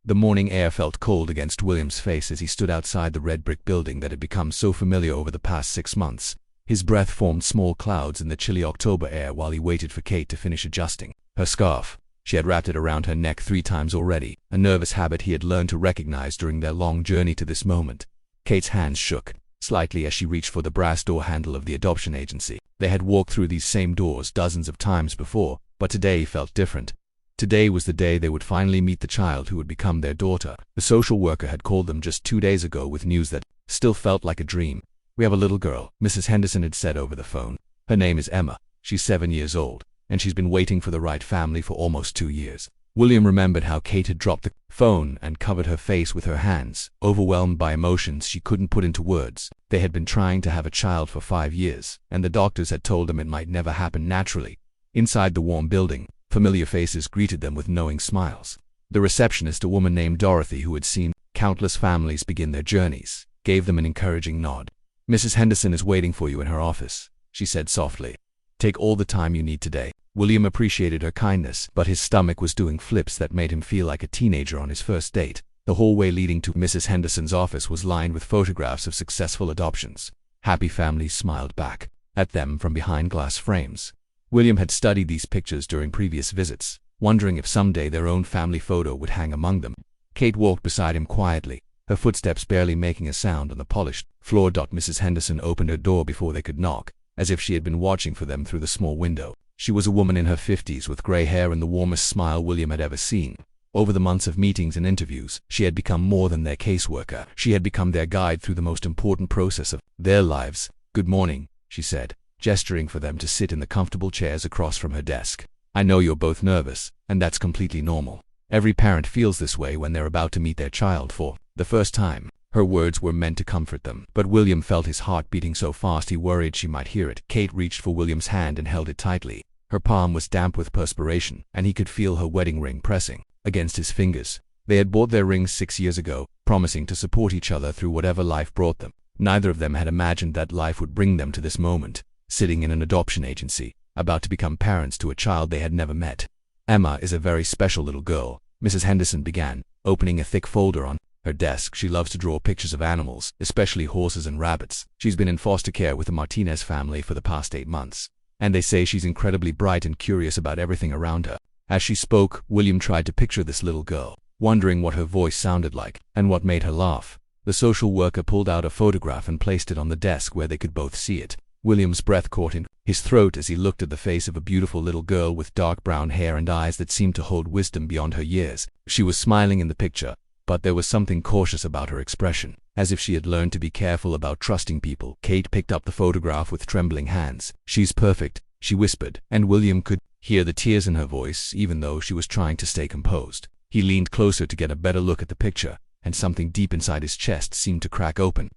The morning air felt cold against William's face as he stood outside the red brick building that had become so familiar over the past 6 months. His breath formed small clouds in the chilly October air while he waited for Kate to finish adjusting her scarf. She had wrapped it around her neck 3 times already, a nervous habit he had learned to recognize during their long journey to this moment. Kate's hands shook slightly as she reached for the brass door handle of the adoption agency. They had walked through these same doors dozens of times before, but today felt different. Today was the day they would finally meet the child who would become their daughter. The social worker had called them just 2 days ago with news that still felt like a dream. "We have a little girl," Mrs. Henderson had said over the phone. "Her name is Emma. She's 7 years old, and she's been waiting for the right family for almost 2 years. William remembered how Kate had dropped the phone and covered her face with her hands, overwhelmed by emotions she couldn't put into words. They had been trying to have a child for 5 years, and the doctors had told them it might never happen naturally. Inside the warm building, familiar faces greeted them with knowing smiles. The receptionist, a woman named Dorothy who had seen countless families begin their journeys, gave them an encouraging nod. "Mrs. Henderson is waiting for you in her office," she said softly. "Take all the time you need today." William appreciated her kindness, but his stomach was doing flips that made him feel like a teenager on his first date. The hallway leading to Mrs. Henderson's office was lined with photographs of successful adoptions. Happy families smiled back at them from behind glass frames. William had studied these pictures during previous visits, wondering if someday their own family photo would hang among them. Kate walked beside him quietly, her footsteps barely making a sound on the polished floor. Mrs. Henderson opened her door before they could knock, as if she had been watching for them through the small window. She was a woman in her 50s with gray hair and the warmest smile William had ever seen. Over the months of meetings and interviews, she had become more than their caseworker. She had become their guide through the most important process of their lives. "Good morning," she said, gesturing for them to sit in the comfortable chairs across from her desk. "I know you're both nervous, and that's completely normal. Every parent feels this way when they're about to meet their child for the first time." Her words were meant to comfort them, but William felt his heart beating so fast he worried she might hear it. Kate reached for William's hand and held it tightly. Her palm was damp with perspiration, and he could feel her wedding ring pressing against his fingers. They had bought their rings 6 years ago, promising to support each other through whatever life brought them. Neither of them had imagined that life would bring them to this moment, sitting in an adoption agency, about to become parents to a child they had never met. "Emma is a very special little girl," Mrs. Henderson began, opening a thick folder on her desk. "She loves to draw pictures of animals, especially horses and rabbits. She's been in foster care with the Martinez family for the past 8 months. And they say she's incredibly bright and curious about everything around her." As she spoke, William tried to picture this little girl, wondering what her voice sounded like and what made her laugh. The social worker pulled out a photograph and placed it on the desk where they could both see it. William's breath caught in his throat as he looked at the face of a beautiful little girl with dark brown hair and eyes that seemed to hold wisdom beyond her years. She was smiling in the picture, but there was something cautious about her expression, as if she had learned to be careful about trusting people. Kate picked up the photograph with trembling hands. "She's perfect," she whispered, and William could hear the tears in her voice even though she was trying to stay composed. He leaned closer to get a better look at the picture, and something deep inside his chest seemed to crack open.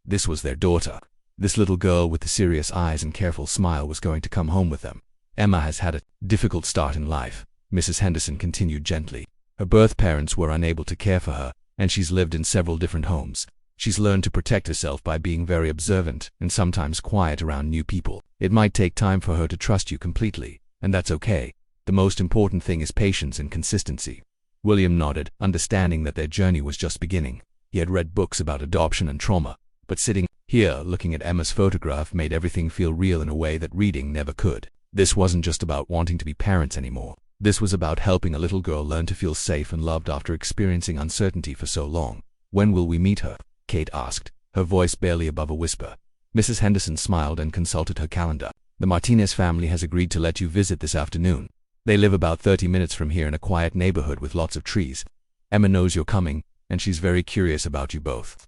This was their daughter. This little girl with the serious eyes and careful smile was going to come home with them. "Emma has had a difficult start in life," Mrs. Henderson continued gently. "Her birth parents were unable to care for her, and she's lived in several different homes. She's learned to protect herself by being very observant and sometimes quiet around new people. It might take time for her to trust you completely, and that's okay. The most important thing is patience and consistency." William nodded, understanding that their journey was just beginning. He had read books about adoption and trauma, but sitting here looking at Emma's photograph made everything feel real in a way that reading never could. This wasn't just about wanting to be parents anymore. This was about helping a little girl learn to feel safe and loved after experiencing uncertainty for so long. "When will we meet her?" Kate asked, her voice barely above a whisper. Mrs. Henderson smiled and consulted her calendar. "The Martinez family has agreed to let you visit this afternoon. They live about 30 minutes from here in a quiet neighborhood with lots of trees. Emma knows you're coming, and she's very curious about you both."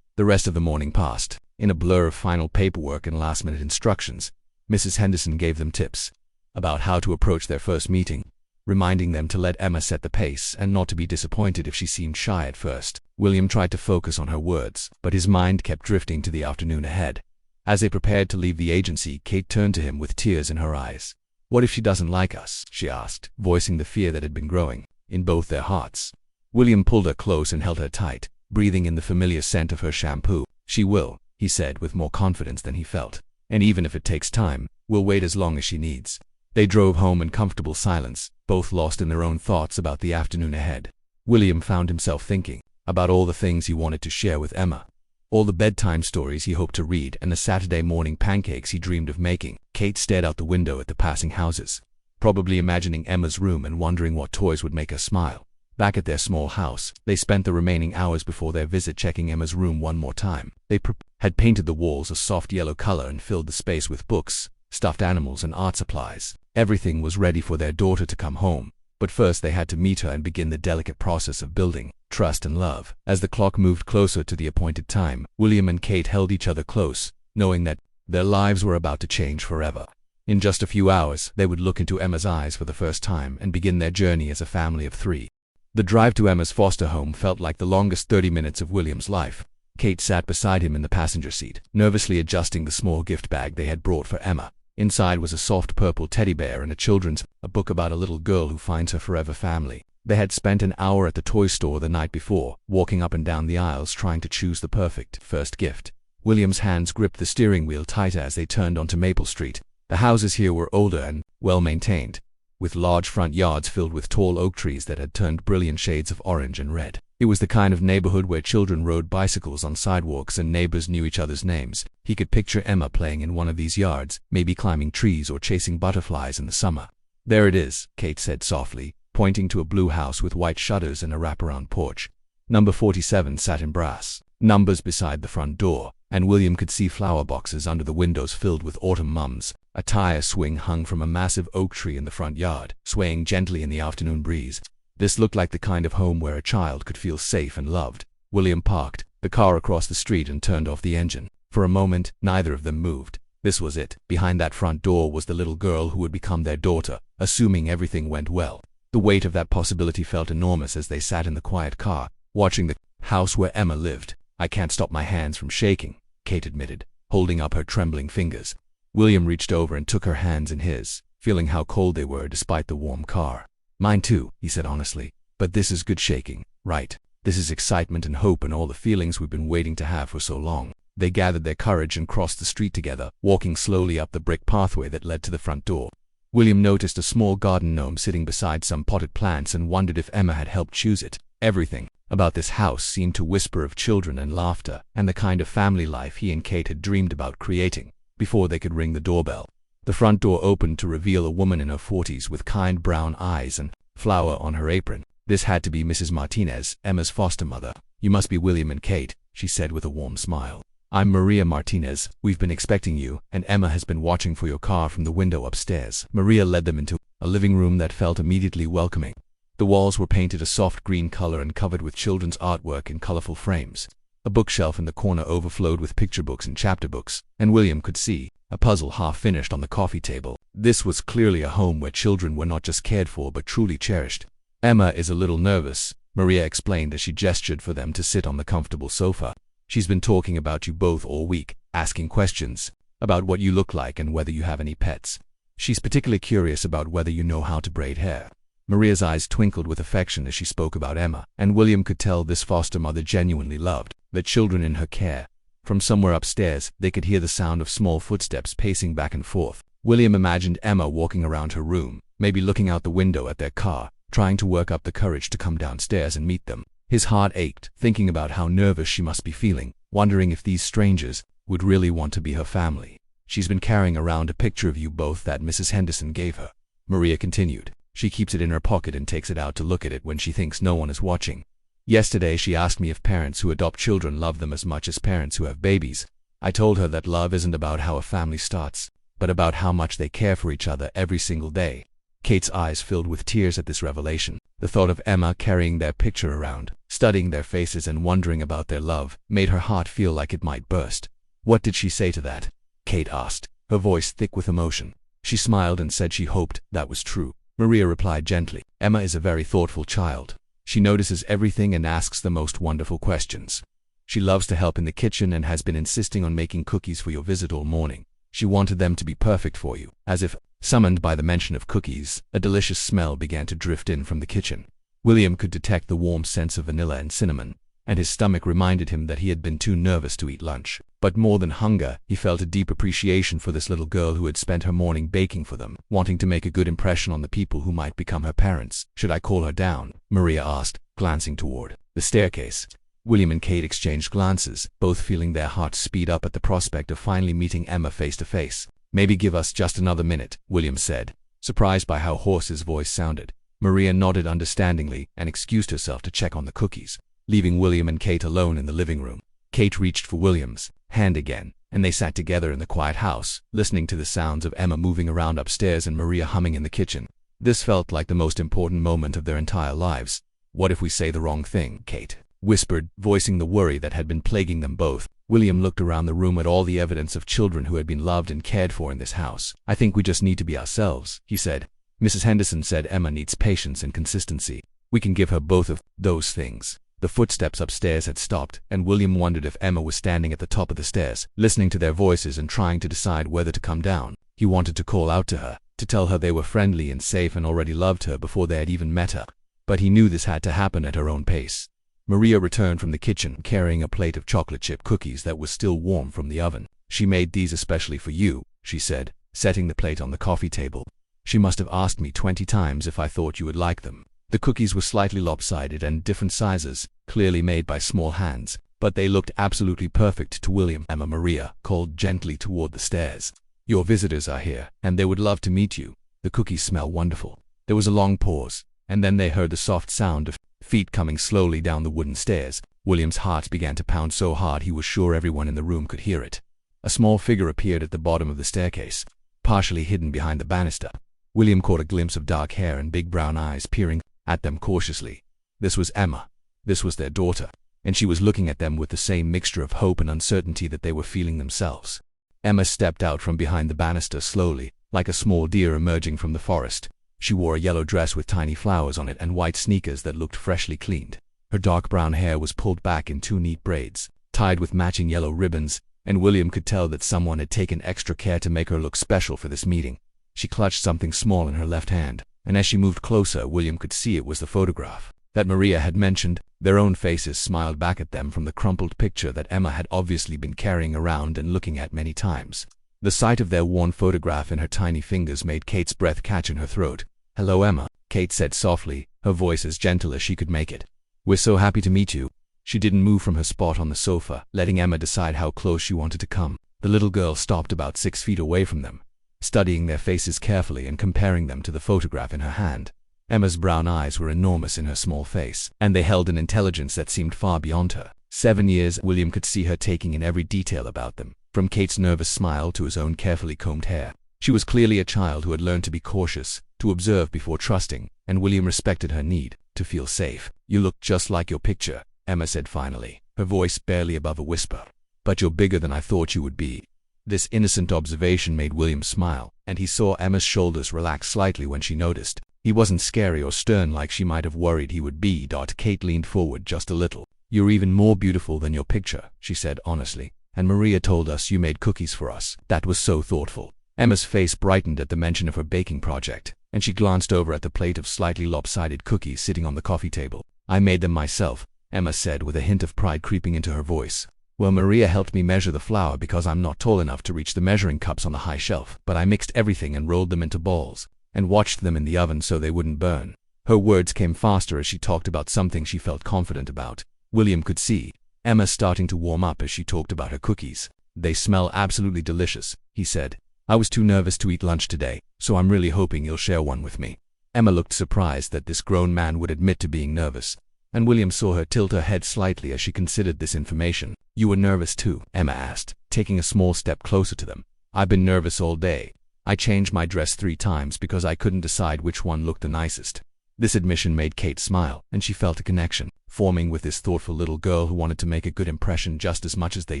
The rest of the morning passed in a blur of final paperwork and last-minute instructions. Mrs. Henderson gave them tips about how to approach their first meeting, reminding them to let Emma set the pace and not to be disappointed if she seemed shy at first. William tried to focus on her words, but his mind kept drifting to the afternoon ahead. As they prepared to leave the agency, Kate turned to him with tears in her eyes. "What if she doesn't like us?" she asked, voicing the fear that had been growing in both their hearts. William pulled her close and held her tight, breathing in the familiar scent of her shampoo. "She will," he said with more confidence than he felt. "And even if it takes time, we'll wait as long as she needs." They drove home in comfortable silence, both lost in their own thoughts about the afternoon ahead. William found himself thinking about all the things he wanted to share with Emma. All the bedtime stories he hoped to read and the Saturday morning pancakes he dreamed of making. Kate stared out the window at the passing houses, probably imagining Emma's room and wondering what toys would make her smile. Back at their small house, they spent the remaining hours before their visit checking Emma's room one more time. They had painted the walls a soft yellow color and filled the space with books, stuffed animals, and art supplies. Everything was ready for their daughter to come home, but first they had to meet her and begin the delicate process of building trust and love. As the clock moved closer to the appointed time, William and Kate held each other close, knowing that their lives were about to change forever. In just a few hours, they would look into Emma's eyes for the first time and begin their journey as a family of 3. The drive to Emma's foster home felt like the longest 30 minutes of William's life. Kate sat beside him in the passenger seat, nervously adjusting the small gift bag they had brought for Emma. Inside was a soft purple teddy bear and a book about a little girl who finds her forever family. They had spent an hour at the toy store the night before, walking up and down the aisles trying to choose the perfect first gift. William's hands gripped the steering wheel tighter as they turned onto Maple Street. The houses here were older and well-maintained, with large front yards filled with tall oak trees that had turned brilliant shades of orange and red. It was the kind of neighborhood where children rode bicycles on sidewalks and neighbors knew each other's names. He could picture Emma playing in one of these yards, maybe climbing trees or chasing butterflies in the summer. "There it is," Kate said softly, pointing to a blue house with white shutters and a wraparound porch. Number 47 sat in brass numbers beside the front door, and William could see flower boxes under the windows filled with autumn mums. A tire swing hung from a massive oak tree in the front yard, swaying gently in the afternoon breeze. This looked like the kind of home where a child could feel safe and loved. William parked the car across the street and turned off the engine. For a moment, neither of them moved. This was it. Behind that front door was the little girl who would become their daughter, assuming everything went well. The weight of that possibility felt enormous as they sat in the quiet car, watching the house where Emma lived. "I can't stop my hands from shaking," Kate admitted, holding up her trembling fingers. William reached over and took her hands in his, feeling how cold they were despite the warm car. "Mine too," he said honestly. "But this is good shaking, right? This is excitement and hope and all the feelings we've been waiting to have for so long." They gathered their courage and crossed the street together, walking slowly up the brick pathway that led to the front door. William noticed a small garden gnome sitting beside some potted plants and wondered if Emma had helped choose it. Everything about this house seemed to whisper of children and laughter and the kind of family life he and Kate had dreamed about creating. Before they could ring the doorbell, the front door opened to reveal a woman in her 40s with kind brown eyes and flower on her apron. This had to be Mrs. Martinez, Emma's foster mother. "You must be William and Kate," she said with a warm smile. "I'm Maria Martinez. We've been expecting you, and Emma has been watching for your car from the window upstairs." Maria led them into a living room that felt immediately welcoming. The walls were painted a soft green color and covered with children's artwork in colorful frames. A bookshelf in the corner overflowed with picture books and chapter books, and William could see a puzzle half finished on the coffee table. This was clearly a home where children were not just cared for but truly cherished. "Emma is a little nervous," Maria explained as she gestured for them to sit on the comfortable sofa. "She's been talking about you both all week, asking questions about what you look like and whether you have any pets. She's particularly curious about whether you know how to braid hair." Maria's eyes twinkled with affection as she spoke about Emma, and William could tell this foster mother genuinely loved the children in her care. From somewhere upstairs, they could hear the sound of small footsteps pacing back and forth. William imagined Emma walking around her room, maybe looking out the window at their car, trying to work up the courage to come downstairs and meet them. His heart ached, thinking about how nervous she must be feeling, wondering if these strangers would really want to be her family. "She's been carrying around a picture of you both that Mrs. Henderson gave her," Maria continued. "She keeps it in her pocket and takes it out to look at it when she thinks no one is watching. Yesterday she asked me if parents who adopt children love them as much as parents who have babies. I told her that love isn't about how a family starts, but about how much they care for each other every single day." Kate's eyes filled with tears at this revelation. The thought of Emma carrying their picture around, studying their faces and wondering about their love, made her heart feel like it might burst. "What did she say to that?" Kate asked, her voice thick with emotion. "She smiled and said she hoped that was true," Maria replied gently. "Emma is a very thoughtful child. She notices everything and asks the most wonderful questions. She loves to help in the kitchen and has been insisting on making cookies for your visit all morning. She wanted them to be perfect for you." As if summoned by the mention of cookies, a delicious smell began to drift in from the kitchen. William could detect the warm scents of vanilla and cinnamon, and his stomach reminded him that he had been too nervous to eat lunch. But more than hunger, he felt a deep appreciation for this little girl who had spent her morning baking for them, wanting to make a good impression on the people who might become her parents. "Should I call her down?" Maria asked, glancing toward the staircase. William and Kate exchanged glances, both feeling their hearts speed up at the prospect of finally meeting Emma face to face. "Maybe give us just another minute," William said, surprised by how hoarse his voice sounded. Maria nodded understandingly and excused herself to check on the cookies, leaving William and Kate alone in the living room. Kate reached for William's hand again, and they sat together in the quiet house, listening to the sounds of Emma moving around upstairs and Maria humming in the kitchen. This felt like the most important moment of their entire lives. "What if we say the wrong thing?" Kate whispered, voicing the worry that had been plaguing them both. William looked around the room at all the evidence of children who had been loved and cared for in this house. "I think we just need to be ourselves," he said. "Mrs. Henderson said Emma needs patience and consistency. We can give her both of those things." The footsteps upstairs had stopped, and William wondered if Emma was standing at the top of the stairs, listening to their voices and trying to decide whether to come down. He wanted to call out to her, to tell her they were friendly and safe and already loved her before they had even met her. But he knew this had to happen at her own pace. Maria returned from the kitchen, carrying a plate of chocolate chip cookies that was still warm from the oven. "She made these especially for you," she said, setting the plate on the coffee table. "She must have asked me 20 times if I thought you would like them." The cookies were slightly lopsided and different sizes, clearly made by small hands, but they looked absolutely perfect to William. "Emma," Maria called gently toward the stairs. "Your visitors are here, and they would love to meet you. The cookies smell wonderful." There was a long pause, and then they heard the soft sound of feet coming slowly down the wooden stairs. William's heart began to pound so hard he was sure everyone in the room could hear it. A small figure appeared at the bottom of the staircase, partially hidden behind the banister. William caught a glimpse of dark hair and big brown eyes peering at them cautiously. This was Emma. This was their daughter, and she was looking at them with the same mixture of hope and uncertainty that they were feeling themselves. Emma stepped out from behind the banister slowly, like a small deer emerging from the forest. She wore a yellow dress with tiny flowers on it and white sneakers that looked freshly cleaned. Her dark brown hair was pulled back in 2 neat braids, tied with matching yellow ribbons, and William could tell that someone had taken extra care to make her look special for this meeting. She clutched something small in her left hand, and as she moved closer, William could see it was the photograph that Maria had mentioned. Their own faces smiled back at them from the crumpled picture that Emma had obviously been carrying around and looking at many times. The sight of their worn photograph in her tiny fingers made Kate's breath catch in her throat. "Hello, Emma," Kate said softly, her voice as gentle as she could make it. "We're so happy to meet you." She didn't move from her spot on the sofa, letting Emma decide how close she wanted to come. The little girl stopped about 6 feet away from them, studying their faces carefully and comparing them to the photograph in her hand. Emma's brown eyes were enormous in her small face, and they held an intelligence that seemed far beyond her. 7 years, William could see her taking in every detail about them, from Kate's nervous smile to his own carefully combed hair. She was clearly a child who had learned to be cautious, to observe before trusting, and William respected her need to feel safe. "You look just like your picture," Emma said finally, her voice barely above a whisper. "But you're bigger than I thought you would be." This innocent observation made William smile, and he saw Emma's shoulders relax slightly when she noticed. He wasn't scary or stern like she might have worried he would be. Kate leaned forward just a little. "You're even more beautiful than your picture," she said honestly, "and Maria told us you made cookies for us. That was so thoughtful." Emma's face brightened at the mention of her baking project, and she glanced over at the plate of slightly lopsided cookies sitting on the coffee table. "I made them myself," Emma said with a hint of pride creeping into her voice. "Well, Maria helped me measure the flour because I'm not tall enough to reach the measuring cups on the high shelf, but I mixed everything and rolled them into balls, and watched them in the oven so they wouldn't burn." Her words came faster as she talked about something she felt confident about. William could see Emma starting to warm up as she talked about her cookies. "They smell absolutely delicious," he said. "I was too nervous to eat lunch today, so I'm really hoping you'll share one with me." Emma looked surprised that this grown man would admit to being nervous, and William saw her tilt her head slightly as she considered this information. "You were nervous too?" Emma asked, taking a small step closer to them. "I've been nervous all day. I changed my dress 3 times because I couldn't decide which one looked the nicest." This admission made Kate smile, and she felt a connection forming with this thoughtful little girl who wanted to make a good impression just as much as they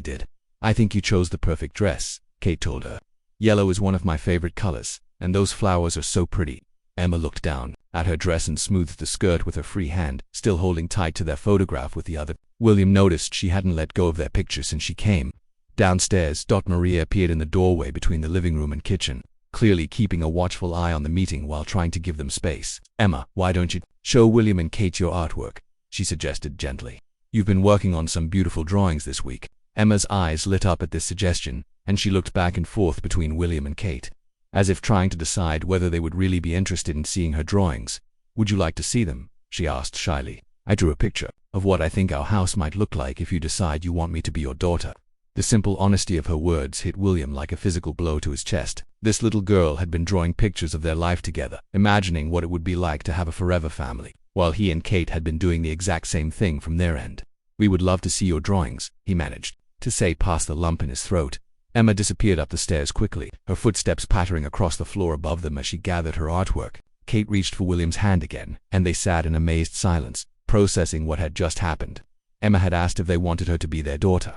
did. "I think you chose the perfect dress," Kate told her. "Yellow is one of my favorite colors, and those flowers are so pretty." Emma looked down at her dress and smoothed the skirt with her free hand, still holding tight to their photograph with the other. William noticed she hadn't let go of their picture since she came downstairs. Maria appeared in the doorway between the living room and kitchen, clearly keeping a watchful eye on the meeting while trying to give them space. "Emma, why don't you show William and Kate your artwork?" she suggested gently. You've been working on some beautiful drawings this week. Emma's eyes lit up at this suggestion, and she looked back and forth between William and Kate, as if trying to decide whether they would really be interested in seeing her drawings. Would you like to see them? She asked shyly. I drew a picture of what I think our house might look like if you decide you want me to be your daughter. The simple honesty of her words hit William like a physical blow to his chest. This little girl had been drawing pictures of their life together, imagining what it would be like to have a forever family, while he and Kate had been doing the exact same thing from their end. We would love to see your drawings, he managed to say past the lump in his throat. Emma disappeared up the stairs quickly, her footsteps pattering across the floor above them as she gathered her artwork. Kate reached for William's hand again, and they sat in amazed silence, processing what had just happened. Emma had asked if they wanted her to be their daughter,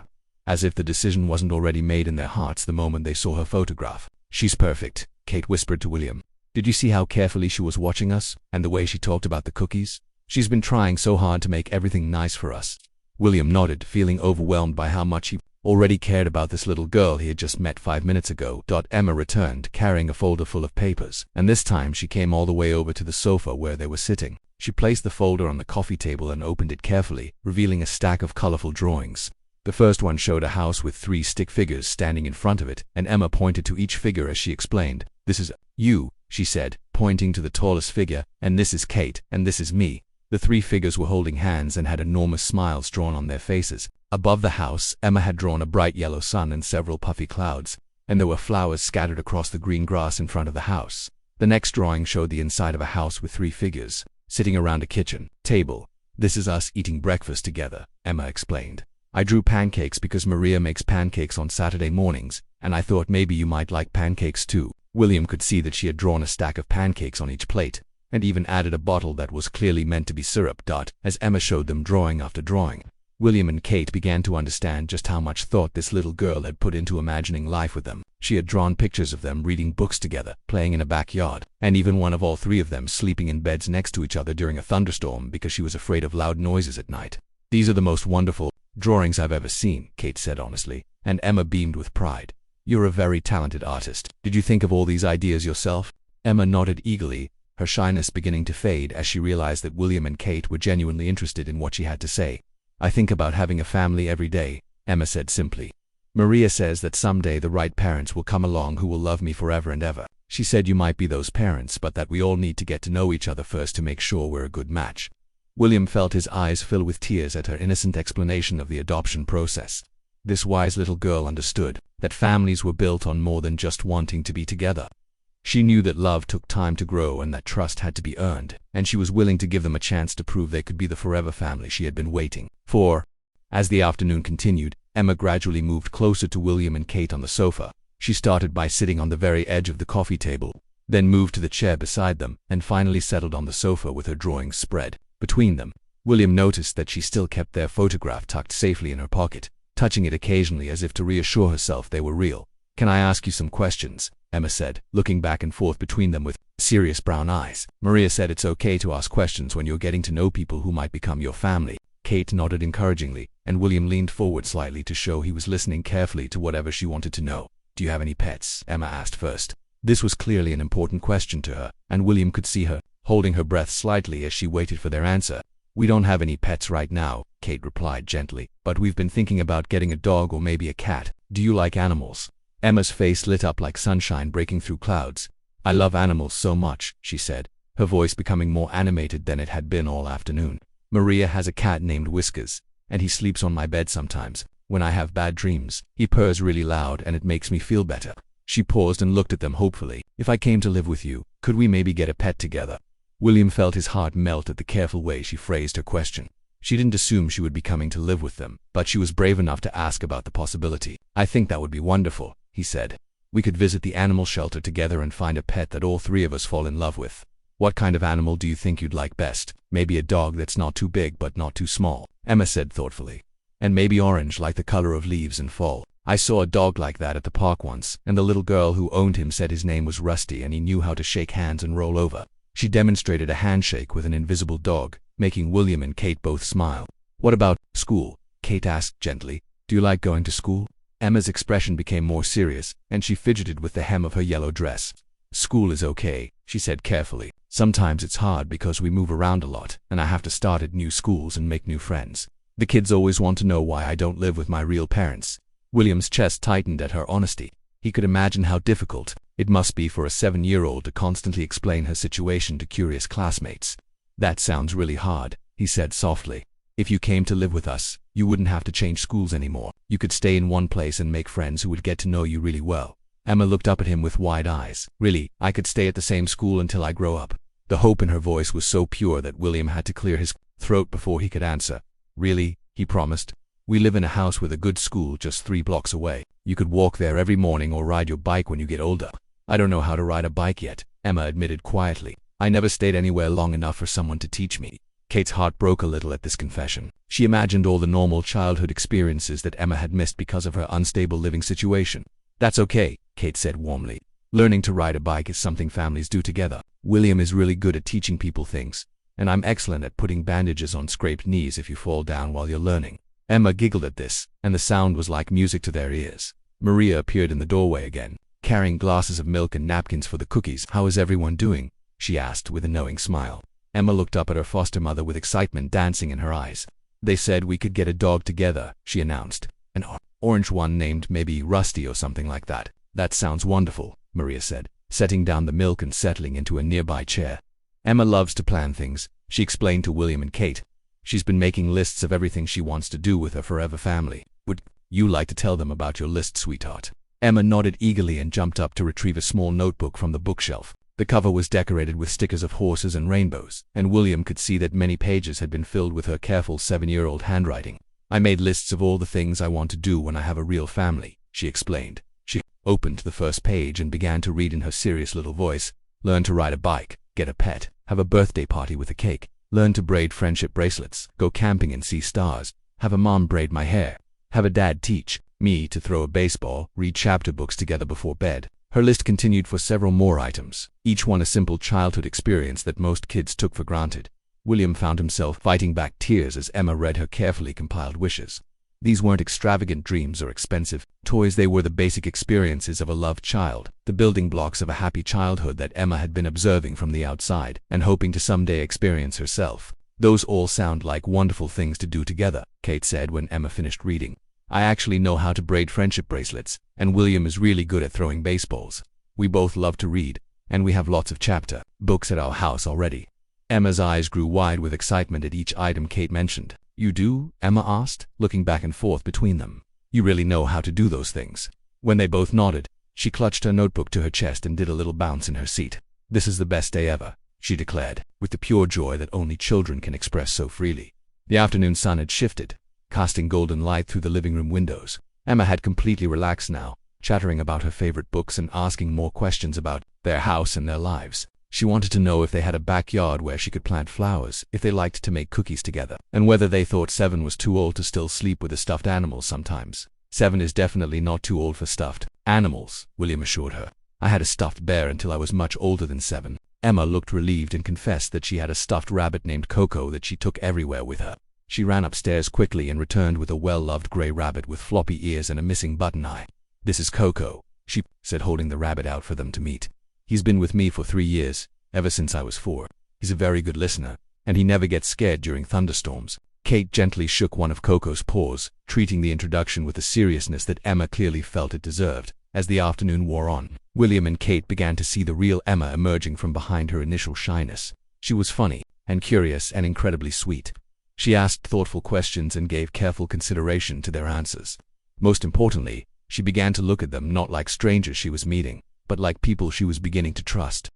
as if the decision wasn't already made in their hearts the moment they saw her photograph. She's perfect, Kate whispered to William. Did you see how carefully she was watching us, and the way she talked about the cookies? She's been trying so hard to make everything nice for us. William nodded, feeling overwhelmed by how much he already cared about this little girl he had just met 5 minutes ago. Emma returned, carrying a folder full of papers, and this time she came all the way over to the sofa where they were sitting. She placed the folder on the coffee table and opened it carefully, revealing a stack of colorful drawings. The first one showed a house with 3 stick figures standing in front of it, and Emma pointed to each figure as she explained. This is you, she said, pointing to the tallest figure, and this is Kate, and this is me. The 3 figures were holding hands and had enormous smiles drawn on their faces. Above the house, Emma had drawn a bright yellow sun and several puffy clouds, and there were flowers scattered across the green grass in front of the house. The next drawing showed the inside of a house with 3 figures, sitting around a kitchen table. This is us eating breakfast together, Emma explained. I drew pancakes because Maria makes pancakes on Saturday mornings, and I thought maybe you might like pancakes too. William could see that she had drawn a stack of pancakes on each plate, and even added a bottle that was clearly meant to be syrup. As Emma showed them drawing after drawing, William and Kate began to understand just how much thought this little girl had put into imagining life with them. She had drawn pictures of them reading books together, playing in a backyard, and even one of all 3 of them sleeping in beds next to each other during a thunderstorm because she was afraid of loud noises at night. These are the most wonderful drawings I've ever seen, Kate said honestly, and Emma beamed with pride. You're a very talented artist. Did you think of all these ideas yourself? Emma nodded eagerly, her shyness beginning to fade as she realized that William and Kate were genuinely interested in what she had to say. I think about having a family every day, Emma said simply. Maria says that someday the right parents will come along who will love me forever and ever. She said you might be those parents, but that we all need to get to know each other first to make sure we're a good match. William felt his eyes fill with tears at her innocent explanation of the adoption process. This wise little girl understood that families were built on more than just wanting to be together. She knew that love took time to grow and that trust had to be earned, and she was willing to give them a chance to prove they could be the forever family she had been waiting for. As the afternoon continued, Emma gradually moved closer to William and Kate on the sofa. She started by sitting on the very edge of the coffee table, then moved to the chair beside them, and finally settled on the sofa with her drawings spread between them. William noticed that she still kept their photograph tucked safely in her pocket, touching it occasionally as if to reassure herself they were real. Can I ask you some questions? Emma said, looking back and forth between them with serious brown eyes. Maria said it's okay to ask questions when you're getting to know people who might become your family. Kate nodded encouragingly, and William leaned forward slightly to show he was listening carefully to whatever she wanted to know. Do you have any pets? Emma asked first. This was clearly an important question to her, and William could see her holding her breath slightly as she waited for their answer. We don't have any pets right now, Kate replied gently, but we've been thinking about getting a dog or maybe a cat. Do you like animals? Emma's face lit up like sunshine breaking through clouds. I love animals so much, she said, her voice becoming more animated than it had been all afternoon. Maria has a cat named Whiskers, and he sleeps on my bed sometimes. When I have bad dreams, he purrs really loud and it makes me feel better. She paused and looked at them hopefully. If I came to live with you, could we maybe get a pet together? William felt his heart melt at the careful way she phrased her question. She didn't assume she would be coming to live with them, but she was brave enough to ask about the possibility. I think that would be wonderful, he said. We could visit the animal shelter together and find a pet that all 3 of us fall in love with. What kind of animal do you think you'd like best? Maybe a dog that's not too big but not too small, Emma said thoughtfully. And maybe orange like the color of leaves in fall. I saw a dog like that at the park once, and the little girl who owned him said his name was Rusty and he knew how to shake hands and roll over. She demonstrated a handshake with an invisible dog, making William and Kate both smile. What about school? Kate asked gently. Do you like going to school? Emma's expression became more serious, and she fidgeted with the hem of her yellow dress. School is okay, she said carefully. Sometimes it's hard because we move around a lot, and I have to start at new schools and make new friends. The kids always want to know why I don't live with my real parents. William's chest tightened at her honesty. He could imagine how difficult it must be for a 7-year-old to constantly explain her situation to curious classmates. That sounds really hard, he said softly. If you came to live with us, you wouldn't have to change schools anymore. You could stay in one place and make friends who would get to know you really well. Emma looked up at him with wide eyes. Really, I could stay at the same school until I grow up. The hope in her voice was so pure that William had to clear his throat before he could answer. Really, he promised. We live in a house with a good school just 3 blocks away. You could walk there every morning or ride your bike when you get older. I don't know how to ride a bike yet, Emma admitted quietly. I never stayed anywhere long enough for someone to teach me. Kate's heart broke a little at this confession. She imagined all the normal childhood experiences that Emma had missed because of her unstable living situation. That's okay, Kate said warmly. Learning to ride a bike is something families do together. William is really good at teaching people things, and I'm excellent at putting bandages on scraped knees if you fall down while you're learning. Emma giggled at this, and the sound was like music to their ears. Maria appeared in the doorway again, carrying glasses of milk and napkins for the cookies. How is everyone doing? She asked with a knowing smile. Emma looked up at her foster mother with excitement dancing in her eyes. They said we could get a dog together, she announced. An orange one named maybe Rusty or something like that. That sounds wonderful, Maria said, setting down the milk and settling into a nearby chair. Emma loves to plan things, she explained to William and Kate. She's been making lists of everything she wants to do with her forever family. Would you like to tell them about your list, sweetheart? Emma nodded eagerly and jumped up to retrieve a small notebook from the bookshelf. The cover was decorated with stickers of horses and rainbows, and William could see that many pages had been filled with her careful 7-year-old handwriting. I made lists of all the things I want to do when I have a real family, she explained. She opened the first page and began to read in her serious little voice. Learn to ride a bike, get a pet, have a birthday party with a cake, learn to braid friendship bracelets, go camping and see stars, have a mom braid my hair, have a dad teach me to throw a baseball, read chapter books together before bed. Her list continued for several more items, each one a simple childhood experience that most kids took for granted. William found himself fighting back tears as Emma read her carefully compiled wishes. These weren't extravagant dreams or expensive toys, they were the basic experiences of a loved child, the building blocks of a happy childhood that Emma had been observing from the outside and hoping to someday experience herself. Those all sound like wonderful things to do together, Kate said when Emma finished reading. I actually know how to braid friendship bracelets, and William is really good at throwing baseballs. We both love to read, and we have lots of chapter books at our house already. Emma's eyes grew wide with excitement at each item Kate mentioned. You do? Emma asked, looking back and forth between them. You really know how to do those things. When they both nodded, she clutched her notebook to her chest and did a little bounce in her seat. This is the best day ever, she declared, with the pure joy that only children can express so freely. The afternoon sun had shifted, casting golden light through the living room windows. Emma had completely relaxed now, chattering about her favorite books and asking more questions about their house and their lives. She wanted to know if they had a backyard where she could plant flowers, if they liked to make cookies together, and whether they thought 7 was too old to still sleep with a stuffed animal sometimes. 7 is definitely not too old for stuffed animals, William assured her. I had a stuffed bear until I was much older than 7. Emma looked relieved and confessed that she had a stuffed rabbit named Coco that she took everywhere with her. She ran upstairs quickly and returned with a well-loved gray rabbit with floppy ears and a missing button eye. This is Coco, she said, holding the rabbit out for them to meet. He's been with me for 3 years, ever since I was 4. He's a very good listener, and he never gets scared during thunderstorms. Kate gently shook one of Coco's paws, treating the introduction with the seriousness that Emma clearly felt it deserved. As the afternoon wore on, William and Kate began to see the real Emma emerging from behind her initial shyness. She was funny, and curious, and incredibly sweet. She asked thoughtful questions and gave careful consideration to their answers. Most importantly, she began to look at them not like strangers she was meeting, but like people she was beginning to trust.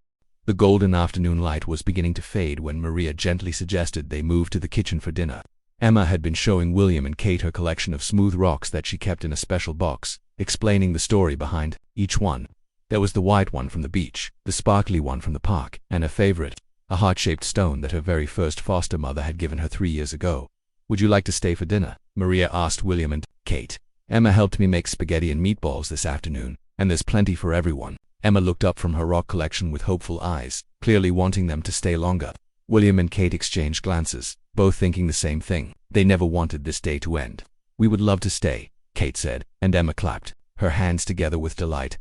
The golden afternoon light was beginning to fade when Maria gently suggested they move to the kitchen for dinner. Emma had been showing William and Kate her collection of smooth rocks that she kept in a special box, explaining the story behind each one. There was the white one from the beach, the sparkly one from the park, and her favorite, a heart-shaped stone that her very first foster mother had given her 3 years ago. Would you like to stay for dinner? Maria asked William and Kate. Emma helped me make spaghetti and meatballs this afternoon, and there's plenty for everyone. Emma looked up from her rock collection with hopeful eyes, clearly wanting them to stay longer. William and Kate exchanged glances, both thinking the same thing. They never wanted this day to end. We would love to stay, Kate said, and Emma clapped, her hands together with delight.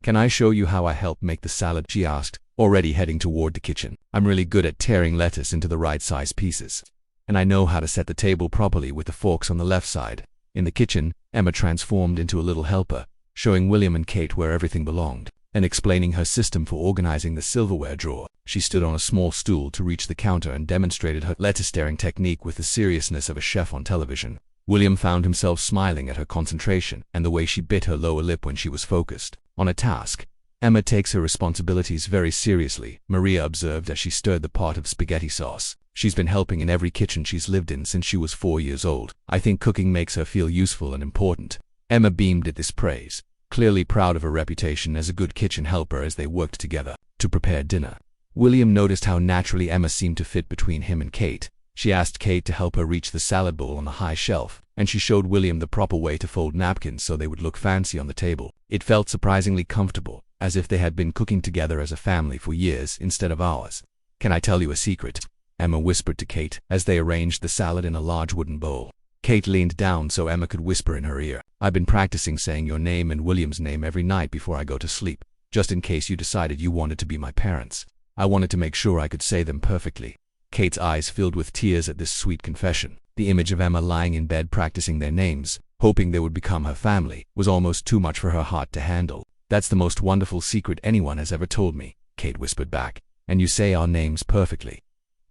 Can I show you how I help make the salad? She asked, already heading toward the kitchen. I'm really good at tearing lettuce into the right size pieces. and I know how to set the table properly with the forks on the left side. In the kitchen, Emma transformed into a little helper, showing William and Kate where everything belonged, and explaining her system for organizing the silverware drawer. She stood on a small stool to reach the counter and demonstrated her letter-staring technique with the seriousness of a chef on television. William found himself smiling at her concentration and the way she bit her lower lip when she was focused on a task. Emma takes her responsibilities very seriously, Maria observed as she stirred the pot of spaghetti sauce. She's been helping in every kitchen she's lived in since she was 4 years old. I think cooking makes her feel useful and important. Emma beamed at this praise, clearly proud of her reputation as a good kitchen helper as they worked together to prepare dinner. William noticed how naturally Emma seemed to fit between him and Kate. She asked Kate to help her reach the salad bowl on the high shelf, and she showed William the proper way to fold napkins so they would look fancy on the table. It felt surprisingly comfortable, as if they had been cooking together as a family for years instead of hours. "Can I tell you a secret?" Emma whispered to Kate as they arranged the salad in a large wooden bowl. Kate leaned down so Emma could whisper in her ear. "I've been practicing saying your name and William's name every night before I go to sleep, just in case you decided you wanted to be my parents. I wanted to make sure I could say them perfectly." Kate's eyes filled with tears at this sweet confession. The image of Emma lying in bed practicing their names, hoping they would become her family, was almost too much for her heart to handle. "That's the most wonderful secret anyone has ever told me," Kate whispered back. "And you say our names perfectly."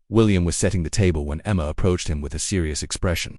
William was setting the table when Emma approached him with a serious expression.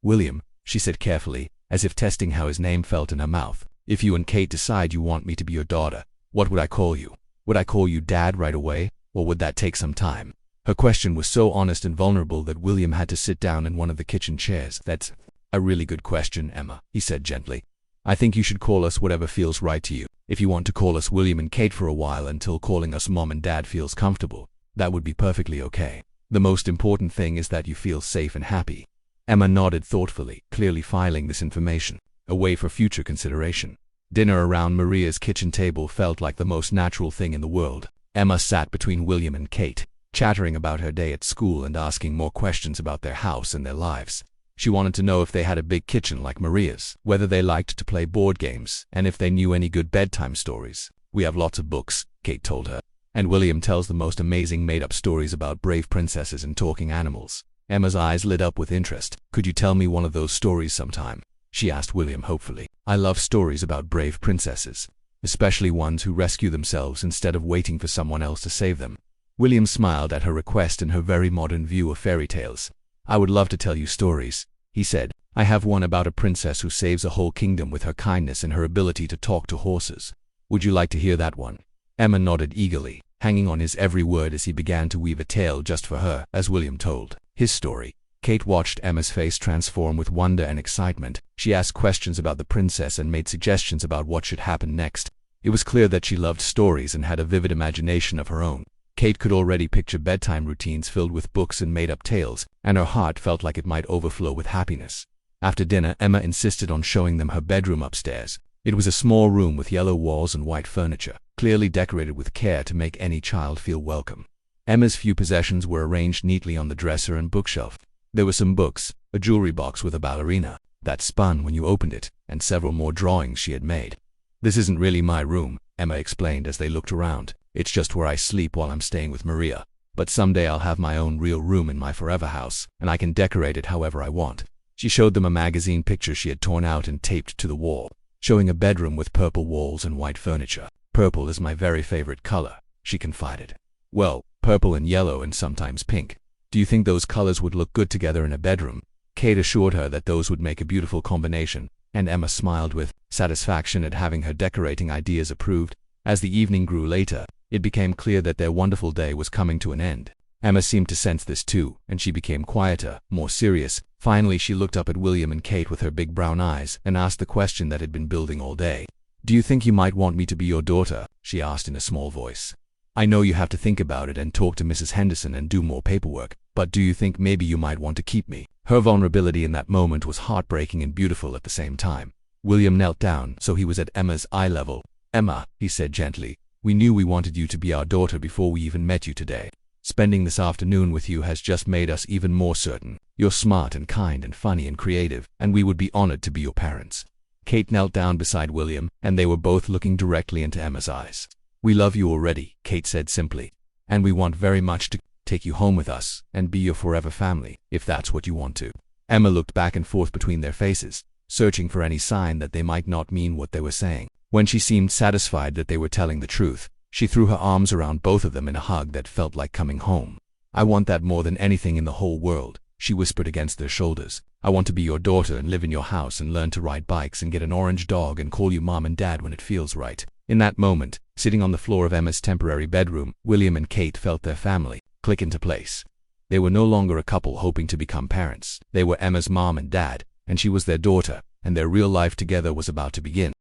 "William," she said carefully, as if testing how his name felt in her mouth, "if you and Kate decide you want me to be your daughter, what would I call you? Would I call you Dad right away, or would that take some time?" Her question was so honest and vulnerable that William had to sit down in one of the kitchen chairs. "That's a really good question, Emma," he said gently. "I think you should call us whatever feels right to you. If you want to call us William and Kate for a while until calling us Mom and Dad feels comfortable, that would be perfectly okay. The most important thing is that you feel safe and happy." Emma nodded thoughtfully, clearly filing this information away for future consideration. Dinner around Maria's kitchen table felt like the most natural thing in the world. Emma sat between William and Kate, chattering about her day at school and asking more questions about their house and their lives. She wanted to know if they had a big kitchen like Maria's, whether they liked to play board games, and if they knew any good bedtime stories. "We have lots of books," Kate told her, "and William tells the most amazing made-up stories about brave princesses and talking animals." Emma's eyes lit up with interest. "Could you tell me one of those stories sometime?" she asked William hopefully. "I love stories about brave princesses, especially ones who rescue themselves instead of waiting for someone else to save them." William smiled at her request and her very modern view of fairy tales. "I would love to tell you stories," he said. "I have one about a princess who saves a whole kingdom with her kindness and her ability to talk to horses. Would you like to hear that one?" Emma nodded eagerly, hanging on his every word as he began to weave a tale just for her, as William told his story. Kate watched Emma's face transform with wonder and excitement. She asked questions about the princess and made suggestions about what should happen next. It was clear that she loved stories and had a vivid imagination of her own. Kate could already picture bedtime routines filled with books and made-up tales, and her heart felt like it might overflow with happiness. After dinner, Emma insisted on showing them her bedroom upstairs. It was a small room with yellow walls and white furniture, clearly decorated with care to make any child feel welcome. Emma's few possessions were arranged neatly on the dresser and bookshelf. There were some books, a jewelry box with a ballerina that spun when you opened it, and several more drawings she had made. "This isn't really my room," Emma explained as they looked around. "It's just where I sleep while I'm staying with Maria. But someday I'll have my own real room in my forever house, and I can decorate it however I want." She showed them a magazine picture she had torn out and taped to the wall, showing a bedroom with purple walls and white furniture. "Purple is my very favorite color," she confided. "Well, purple and yellow and sometimes pink. Do you think those colors would look good together in a bedroom?" Kate assured her that those would make a beautiful combination, and Emma smiled with satisfaction at having her decorating ideas approved. As the evening grew later, it became clear that their wonderful day was coming to an end. Emma seemed to sense this too, and she became quieter, more serious. Finally, she looked up at William and Kate with her big brown eyes and asked the question that had been building all day. "Do you think you might want me to be your daughter?" she asked in a small voice. "I know you have to think about it and talk to Mrs. Henderson and do more paperwork, but do you think maybe you might want to keep me?" Her vulnerability in that moment was heartbreaking and beautiful at the same time. William knelt down so he was at Emma's eye level. "Emma," he said gently, "we knew we wanted you to be our daughter before we even met you today. Spending this afternoon with you has just made us even more certain. You're smart and kind and funny and creative, and we would be honored to be your parents." Kate knelt down beside William, and they were both looking directly into Emma's eyes. "We love you already," Kate said simply, "and we want very much to take you home with us, and be your forever family, if that's what you want to." Emma looked back and forth between their faces, searching for any sign that they might not mean what they were saying. When she seemed satisfied that they were telling the truth, she threw her arms around both of them in a hug that felt like coming home. "I want that more than anything in the whole world," she whispered against their shoulders. "I want to be your daughter and live in your house and learn to ride bikes and get an orange dog and call you mom and dad when it feels right." In that moment, sitting on the floor of Emma's temporary bedroom, William and Kate felt their family click into place. They were no longer a couple hoping to become parents. They were Emma's mom and dad, and she was their daughter, and their real life together was about to begin.